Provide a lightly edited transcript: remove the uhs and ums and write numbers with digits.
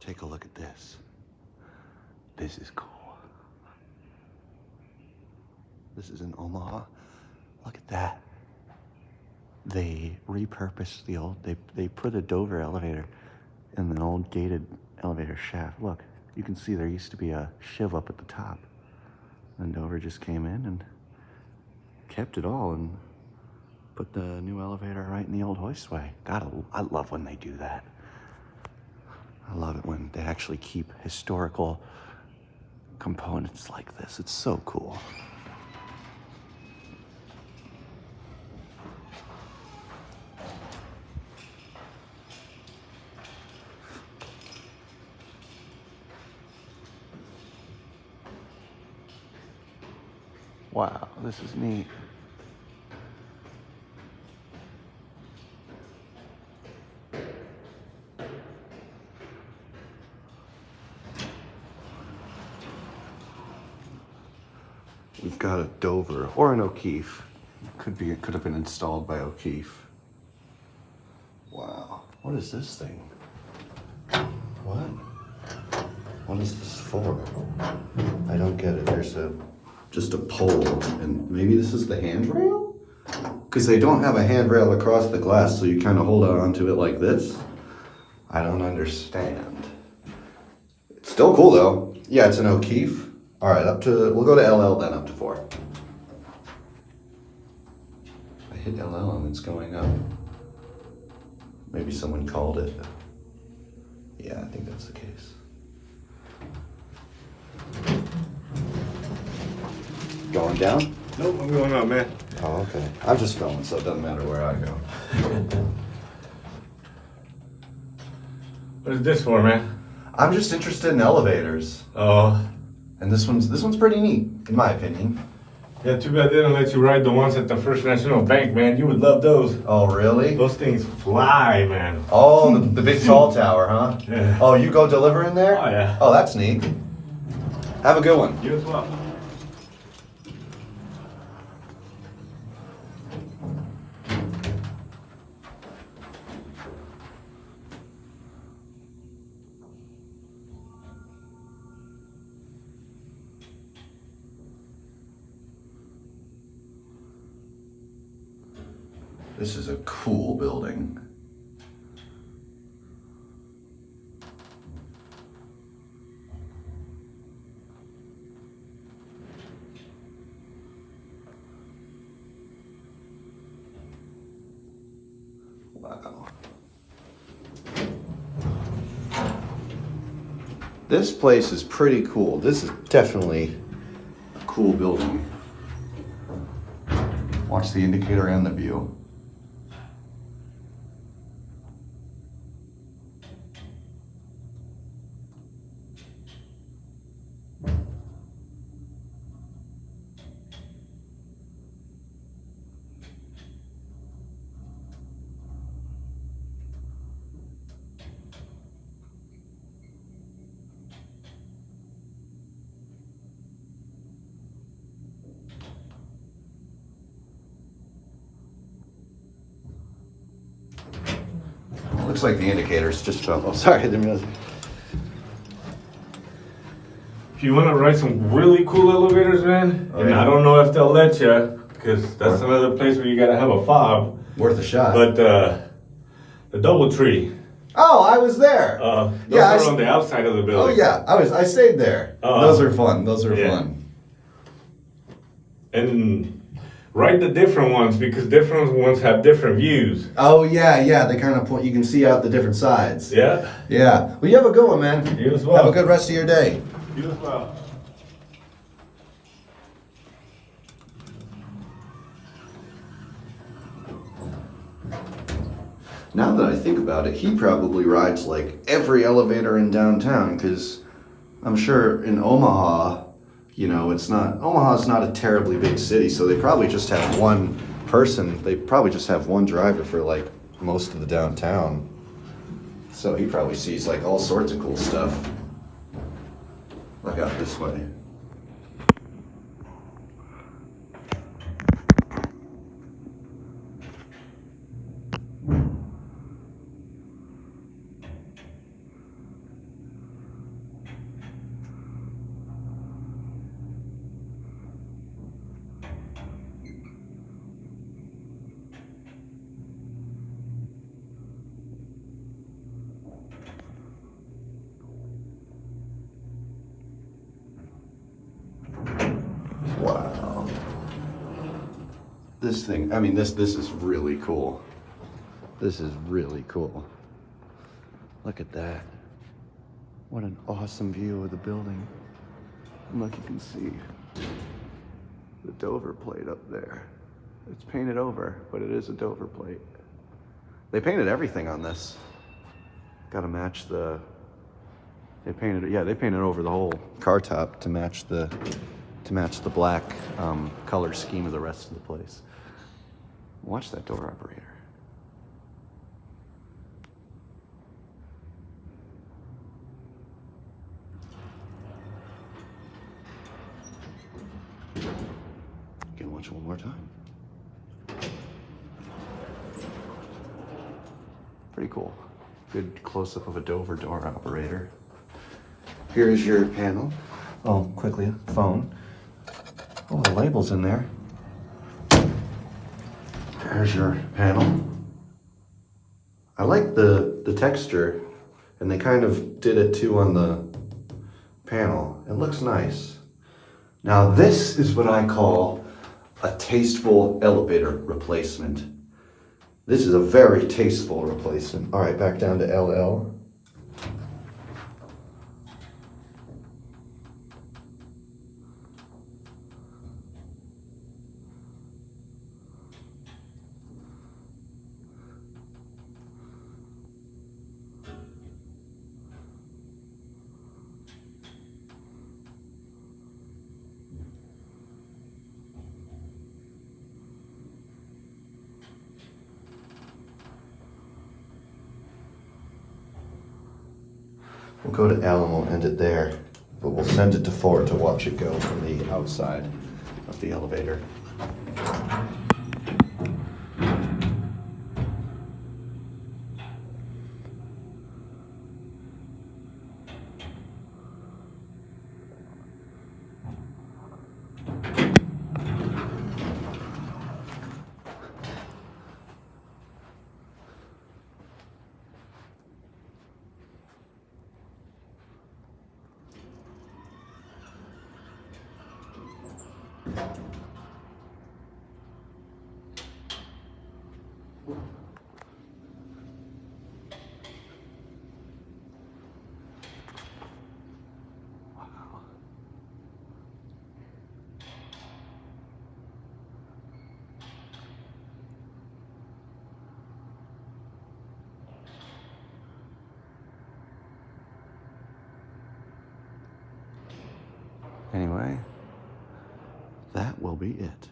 Take a look at this. This is cool. This is in Omaha. Look at that. They repurposed the old, they put a Dover elevator in an old gated elevator shaft. Look, you can see there used to be a shiv up at the top. And Dover just came in and kept it all and put the new elevator right in the old hoistway. God, I love when they do that. I love it when they actually keep historical components like this. It's so cool. Wow, this is neat. We've got a Dover or an O'Keefe. It could have been installed by O'Keefe. Wow, what is this thing? What? What is this for? I don't get it. There's just a pole, and maybe this is the handrail? Because they don't have a handrail across the glass, so you kind of hold on to it like this. I don't understand. It's still cool though. Yeah, it's an O'Keefe. All right, we'll go to LL then, up to 4. I hit LL and it's going up. Maybe someone called it. Yeah, I think that's the case. Going down? Nope, I'm going up, man. Oh, okay. I'm just filming, so it doesn't matter where I go. What is this for, man? I'm just interested in elevators. Oh. And this one's pretty neat, in my opinion. Yeah, too bad they didn't let you ride the ones at the First National Bank, man. You would love those. Oh, really? Those things fly, man. Oh, the big tall tower, huh? Yeah. Oh, you go deliver in there? Oh, yeah. Oh, that's neat. Have a good one. You as well. This is a cool building. Wow. This place is pretty cool. This is definitely a cool building. Watch the indicator and the view. Looks like the indicators just fell. Oh, sorry, I didn't realize. If you want to ride some really cool elevators, man, Oh, and yeah. I don't know if they'll let you, because that's another place where you got to have a fob. Worth a shot. But the DoubleTree. Oh, I was there. Those Yeah, are on the outside of the Oh building. yeah, I stayed there. Those are fun. Those are yeah. fun. And ride the different ones, because different ones have different views. Oh yeah. They kind of point. You can see out the different sides. Yeah. Yeah. Well, you have a good one, man. You as well. Have a good rest of your day. You as well. Now that I think about it, he probably rides like every elevator in downtown, because I'm sure in Omaha, you know, Omaha's not a terribly big city, so they probably just have one person. They probably just have one driver for like most of the downtown. So he probably sees like all sorts of cool stuff. Look out this way. This thing, I mean, this is really cool. This is really cool. Look at that. What an awesome view of the building. And look, you can see the Dover plate up there. It's painted over, but it is a Dover plate. They painted everything on this. Gotta match the, they painted over the whole car top to match the black color scheme of the rest of the place. Watch that door operator. Again, watch it one more time. Pretty cool. Good close-up of a Dover door operator. Here's your panel. Oh, quickly, phone. Oh, the label's in there. There's your panel. I like the texture, and they kind of did it too on the panel. It looks nice. Now this is what I call a tasteful elevator replacement. This is a very tasteful replacement. All right, back down to LL. We'll go to L and we'll end it there, but we'll send it to Ford to watch it go from the outside of the elevator. Anyway, that will be it.